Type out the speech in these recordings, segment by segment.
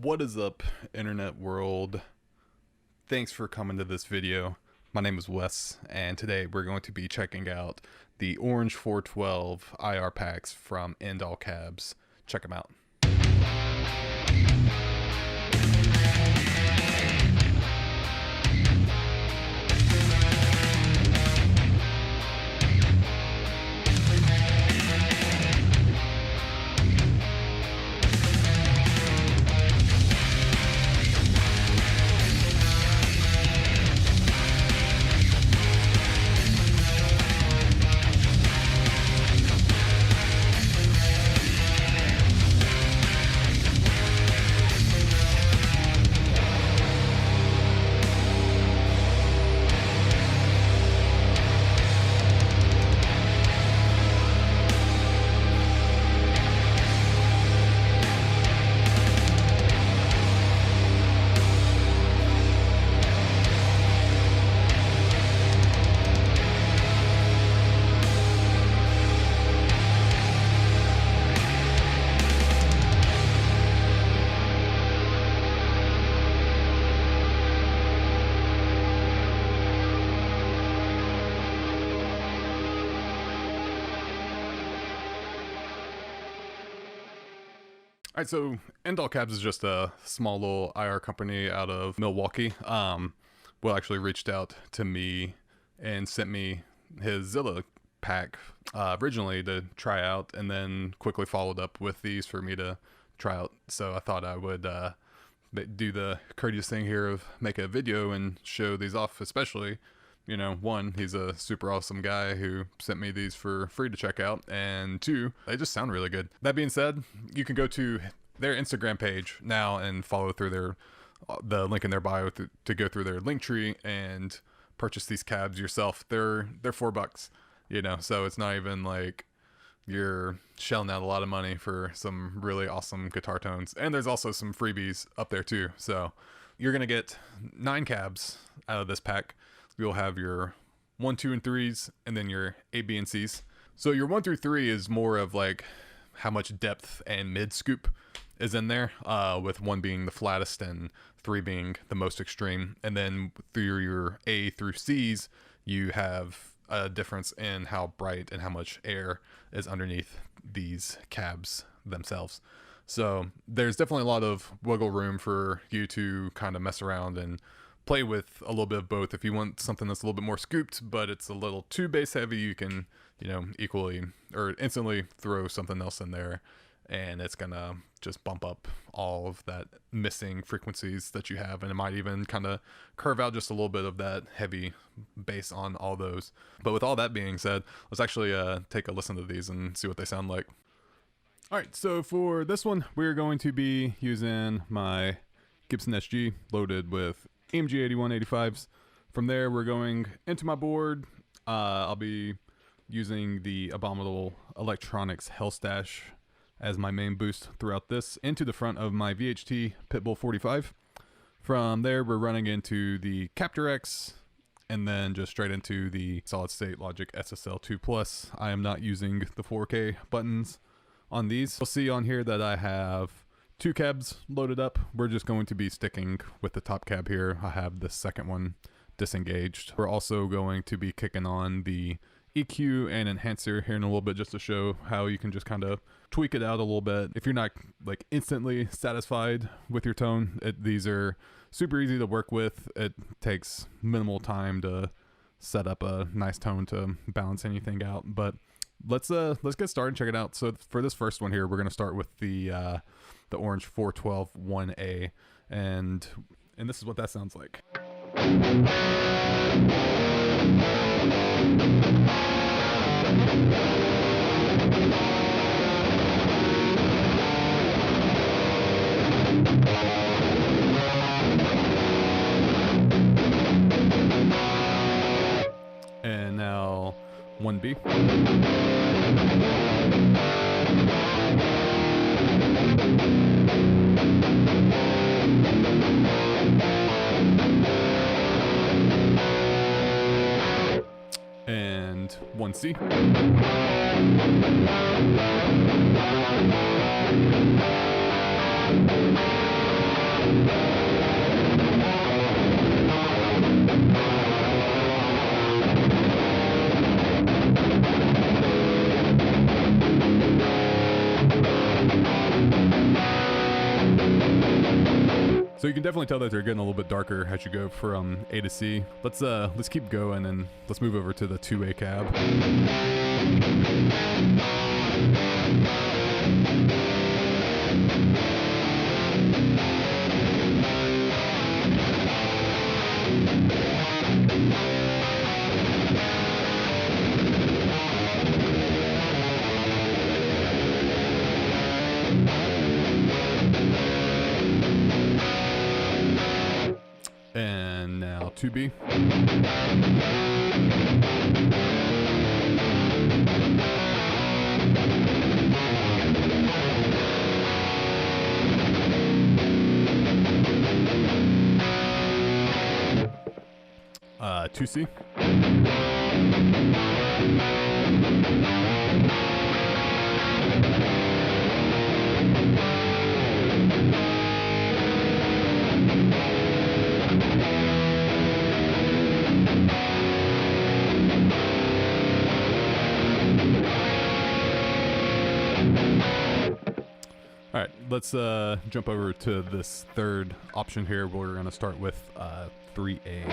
What is up, internet world? Thanks for coming to this video. My name is Wes, and today we're going to be checking out the Orange 412 IR packs from End All Cabs. Check them out. Alright, so End All Cabs is just a small little IR company out of Milwaukee. Will actually reached out to me and sent me his Zilla pack originally to try out, and then quickly followed up with these for me to try out. So I thought I would do the courteous thing here of make a video and show these off, especially, you know, one, he's a super awesome guy who sent me these for free to check out, and two, they just sound really good. That being said, you can go to their Instagram page now and follow through the link in their bio to go through their link tree and purchase these cabs yourself. They're $4, you know, so it's not even like you're shelling out a lot of money for some really awesome guitar tones. And there's also some freebies up there too. So you're gonna get 9 cabs out of this pack. You'll have your 1, 2, and 3s, and then your A, B, and Cs. So your 1 through 3 is more of like how much depth and mid scoop is in there, with 1 being the flattest and 3 being the most extreme. And then through your A through Cs, you have a difference in how bright and how much air is underneath these cabs themselves. So there's definitely a lot of wiggle room for you to kind of mess around and play with a little bit of both. If you want something that's a little bit more scooped, but it's a little too bass heavy, you can, you know, equally or instantly throw something else in there, and it's gonna just bump up all of that missing frequencies that you have, and it might even kind of curve out just a little bit of that heavy bass on all those. But with all that being said, let's actually take a listen to these and see what they sound like. Alright, so for this one, we're going to be using my Gibson SG loaded with AMG 8185s. From there, we're going into my board. I'll be using the Abominable Electronics Stache as my main boost throughout this, into the front of my VHT Pittbull 45. From there, we're running into the Captor X, and then just straight into the Solid State Logic SSL 2 Plus. I am not using the 4K buttons on these. You'll see on here that I have 2 cabs loaded up. We're just going to be sticking with the top cab here. I have the second one disengaged. We're also going to be kicking on the EQ and enhancer here in a little bit, just to show how you can just kind of tweak it out a little bit. If you're not like instantly satisfied with your tone, these are super easy to work with. It takes minimal time to set up a nice tone to balance anything out. But let's get started and check it out. So for this first one here, we're gonna start with the Orange 412 1A, and this is what that sounds like. And now 1B. And 1C. So you can definitely tell that they're getting a little bit darker as you go from A to C. Let's keep going and let's move over to the 2A cab. And now 2B. Uh, 2C. All right, let's jump over to this third option here. We're going to start with 3A.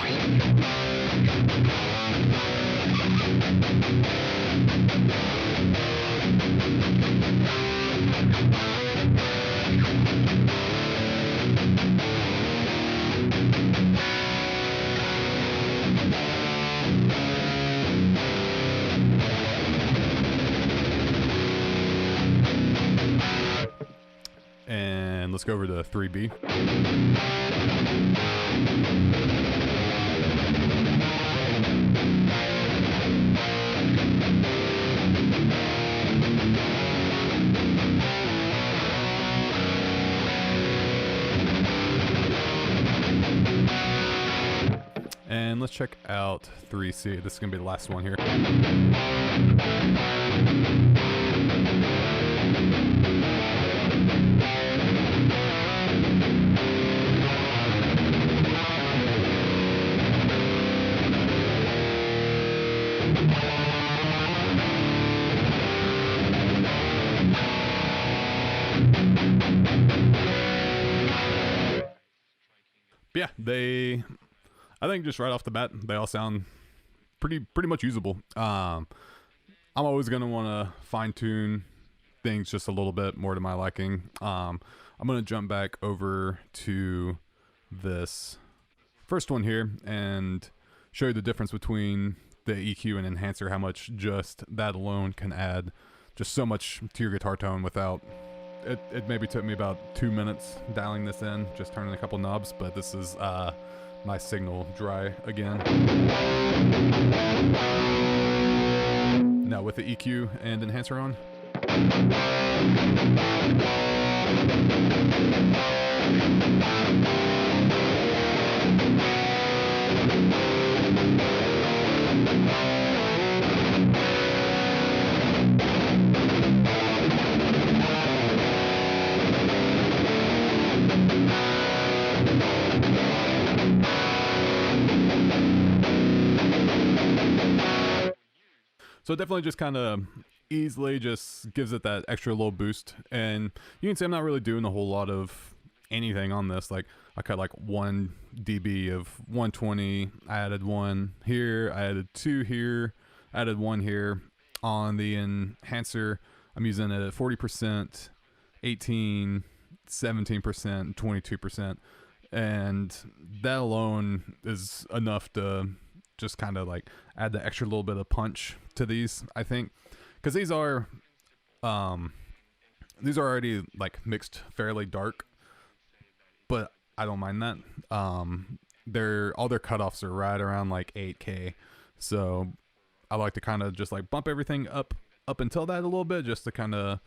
And let's go over to 3B. And let's check out 3C. This is going to be the last one here. Yeah, I think just right off the bat, they all sound pretty much usable. I'm always going to want to fine tune things just a little bit more to my liking. I'm going to jump back over to this first one here and show you the difference between the EQ and enhancer, how much just that alone can add just so much to your guitar tone without... It maybe took me about 2 minutes dialing this in, just turning a couple knobs, but this is my signal dry again. Now with the EQ and enhancer on. So it definitely just kind of easily just gives it that extra little boost. And you can see I'm not really doing a whole lot of anything on this. Like I cut like 1 dB of 120. I added 1 here. I added 2 here. I added 1 here. On the enhancer, I'm using it at 40%, 18, 17%, 22%. And that alone is enough to just kind of like add the extra little bit of punch to these, I think, because these are already like mixed fairly dark, but I don't mind that. All their cutoffs are right around like 8K, so I like to kind of just like bump everything up until that a little bit, just to kind of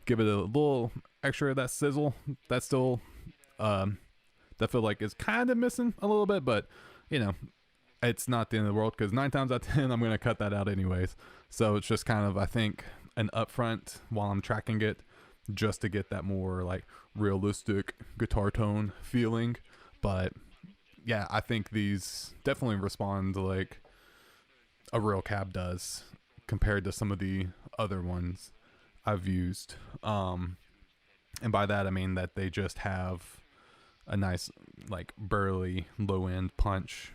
give it a little extra of that sizzle. That's still that feel like is kind of missing a little bit, but you know, it's not the end of the world, because 9 times out of 10 I'm going to cut that out anyways. So it's just kind of, I think, an upfront while I'm tracking it, just to get that more like realistic guitar tone feeling. But yeah, I think these definitely respond like a real cab does compared to some of the other ones I've used. And by that I mean that they just have a nice like burly low end punch,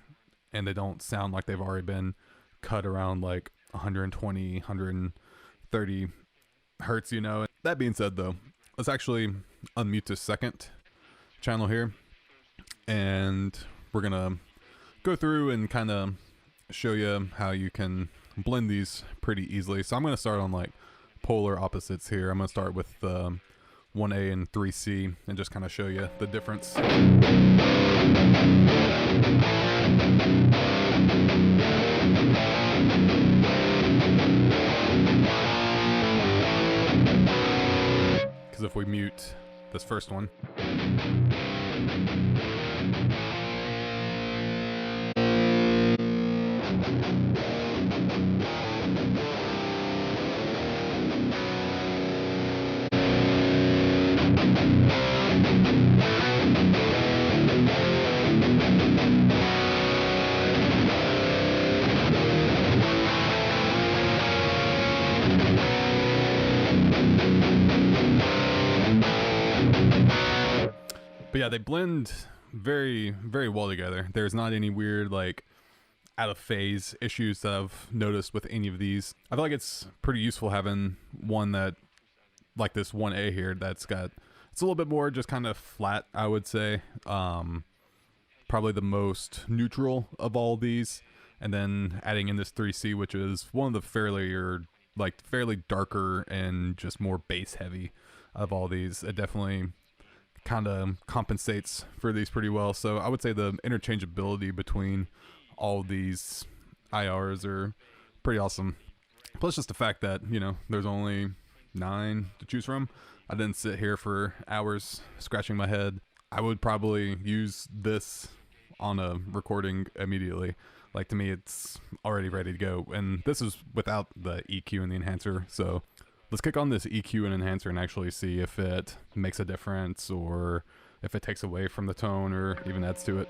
and they don't sound like they've already been cut around like 120, 130 hertz, you know. That being said though, let's actually unmute this second channel here, and we're gonna go through and kind of show you how you can blend these pretty easily. So I'm gonna start on like polar opposites here. I'm gonna start with 1A and 3C and just kind of show you the difference. Because if we mute this first one, but yeah, they blend very, very well together. There's not any weird like out of phase issues that I've noticed with any of these. I feel like it's pretty useful having one that like this 1A here that's got, it's a little bit more just kind of flat, I would say. Probably the most neutral of all these, and then adding in this 3C, which is one of the fairly darker and just more bass heavy of all these. It definitely kind of compensates for these pretty well. So I would say the interchangeability between all these IRs are pretty awesome. Plus just the fact that, you know, there's only 9 to choose from. I didn't sit here for hours scratching my head. I would probably use this on a recording immediately. Like, to me, it's already ready to go. And this is without the EQ and the enhancer. So let's kick on this EQ and enhancer and actually see if it makes a difference, or if it takes away from the tone or even adds to it.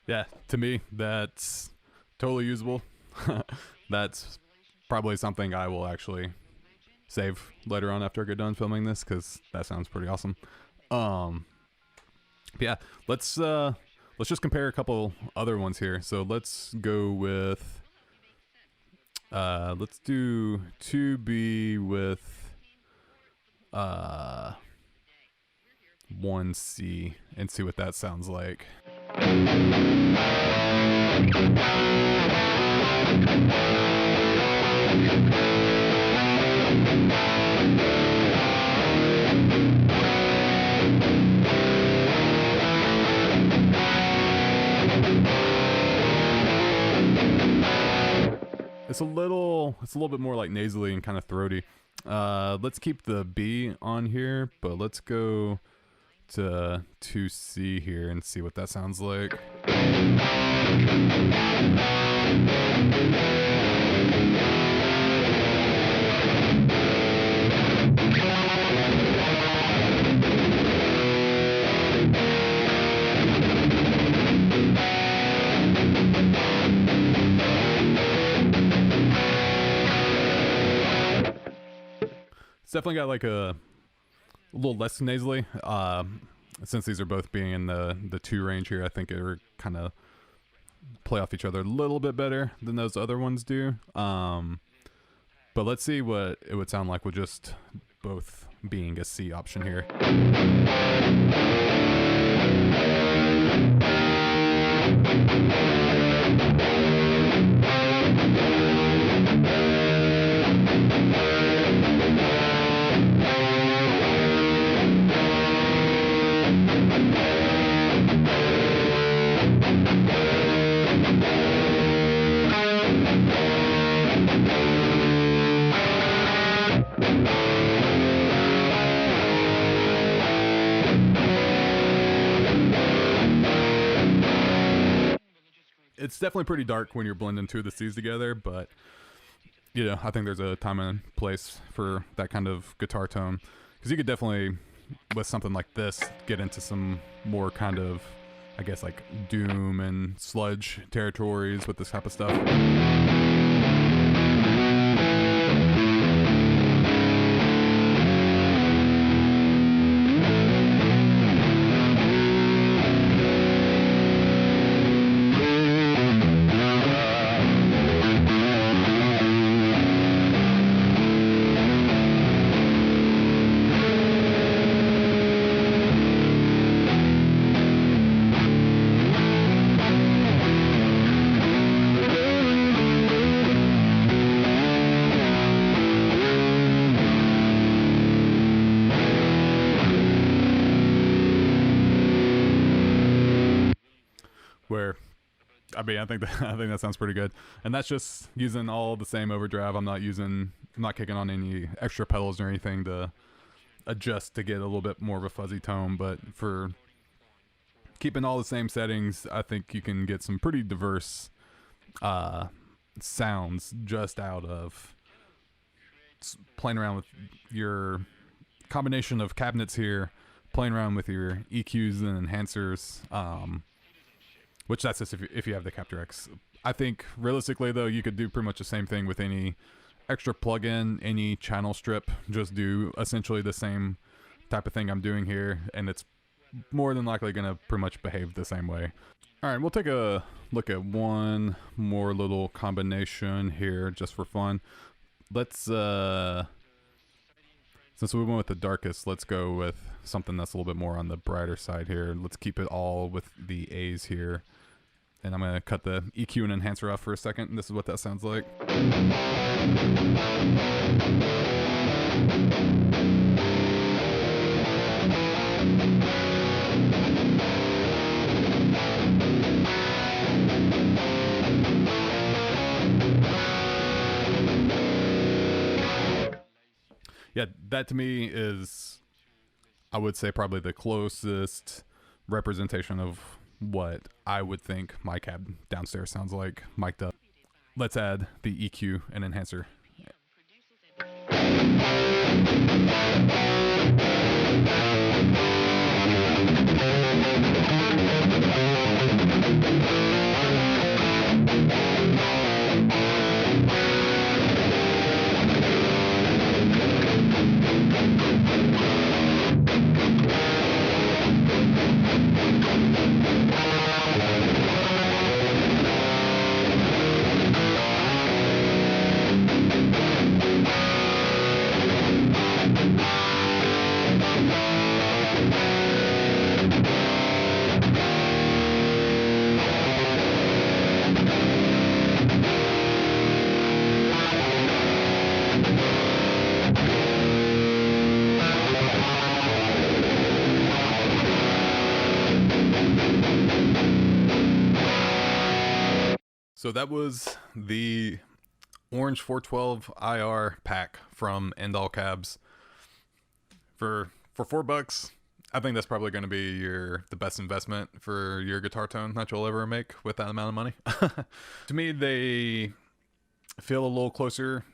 Yeah, to me, that's totally usable. That's probably something I will actually save later on after I get done filming this, because that sounds pretty awesome. Yeah, let's just compare a couple other ones here. So let's go with let's do 2B with 1C and see what that sounds like. It's a little bit more like nasally and kind of throaty. Let's keep the B on here, but let's go to 2C here and see what that sounds like. It's definitely got like a little less nasally. Since these are both being in the 2 range here, I think it would kind of play off each other a little bit better than those other ones do. But let's see what it would sound like with just both being a C option here. it's definitely pretty dark when you're blending two of the C's together, but you know, I think there's a time and place for that kind of guitar tone, because you could definitely, with something like this, get into some more kind of, I guess, like doom and sludge territories with this type of stuff. Where, I mean, I think that sounds pretty good, and that's just using all the same overdrive. I'm not kicking on any extra pedals or anything to adjust to get a little bit more of a fuzzy tone. But for keeping all the same settings, I think you can get some pretty diverse sounds just out of playing around with your combination of cabinets here, playing around with your EQs and enhancers. Which that's just if you have the Capture X. I think realistically though, you could do pretty much the same thing with any extra plugin, any channel strip. Just do essentially the same type of thing I'm doing here, and it's more than likely gonna pretty much behave the same way. All right, we'll take a look at one more little combination here just for fun. Let's since we went with the darkest, let's go with something that's a little bit more on the brighter side here. Let's keep it all with the A's here. And I'm going to cut the EQ and enhancer off for a second. This is what that sounds like. Yeah, that to me is, I would say, probably the closest representation of what I would think my cab downstairs sounds like mic'd up. Let's add the EQ and enhancer. So that was the Orange 412 IR pack from End All Cabs. For $4, I think that's probably going to be the best investment for your guitar tone that you'll ever make with that amount of money. To me, they feel a little closer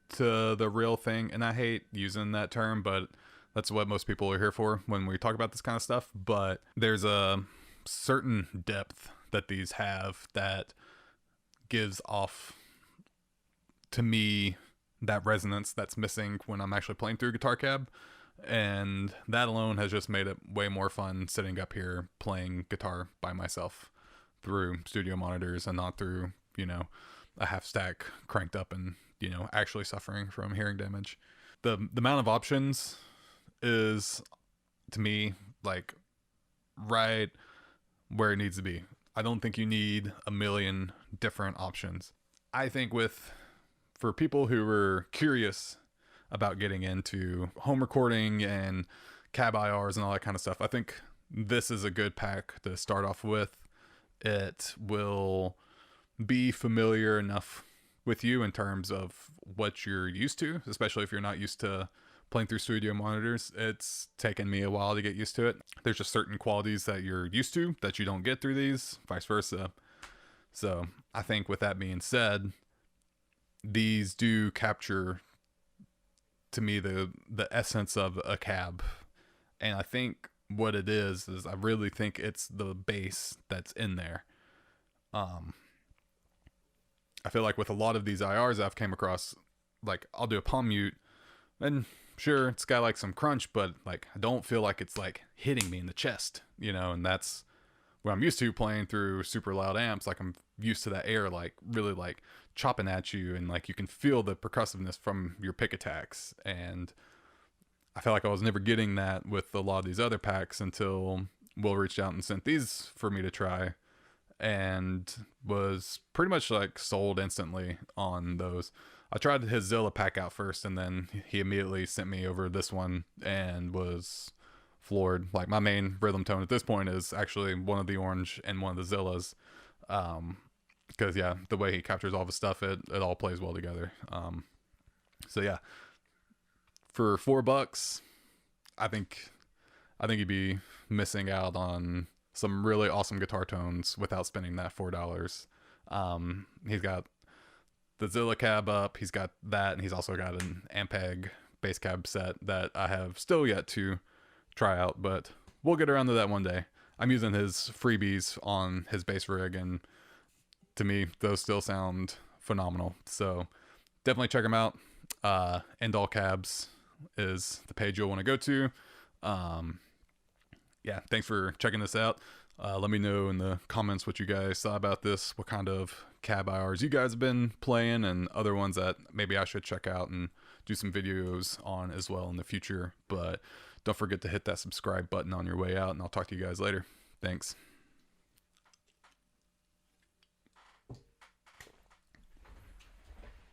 to the real thing, and I hate using that term, but that's what most people are here for when we talk about this kind of stuff. But there's a certain depth that these have that gives off to me that resonance that's missing when I'm actually playing through a guitar cab, and that alone has just made it way more fun sitting up here playing guitar by myself through studio monitors and not through, you know, a half stack cranked up and, you know, actually suffering from hearing damage. The amount of options is, to me, like right where it needs to be. I don't think you need a million different options. I think for people who were curious about getting into home recording and cab IRs and all that kind of stuff, I think this is a good pack to start off with. It will be familiar enough with you in terms of what you're used to, especially if you're not used to playing through studio monitors. It's taken me a while to get used to it. There's just certain qualities that you're used to that you don't get through these, vice versa. So I think with that being said, these do capture to me the essence of a cab. And I think what it is I really think it's the bass that's in there. I feel like with a lot of these IRs I've came across, like I'll do a palm mute and sure it's got like some crunch, but like I don't feel like it's like hitting me in the chest, you know, and that's what I'm used to playing through super loud amps. Like I'm used to that air like really like chopping at you, and like you can feel the percussiveness from your pick attacks. And I feel like I was never getting that with a lot of these other packs until Will reached out and sent these for me to try, and was pretty much like sold instantly on those. I tried his Zilla pack out first, and then he immediately sent me over this one and was floored. Like my main rhythm tone at this point is actually one of the orange and one of the Zillas. Because yeah, the way he captures all the stuff, it all plays well together. So yeah, for $4, I think you'd be missing out on some really awesome guitar tones without spending that $4. He's got the Zilla cab up, he's got that, and he's also got an Ampeg bass cab set that I have still yet to try out, but we'll get around to that one day. I'm using his freebies on his bass rig, and to me, those still sound phenomenal. So definitely check them out. End All Cabs is the page you'll want to go to. Yeah, thanks for checking this out. Let me know in the comments what you guys thought about this, what kind of cab IRs you guys have been playing, and other ones that maybe I should check out and do some videos on as well in the future. But don't forget to hit that subscribe button on your way out, and I'll talk to you guys later. Thanks.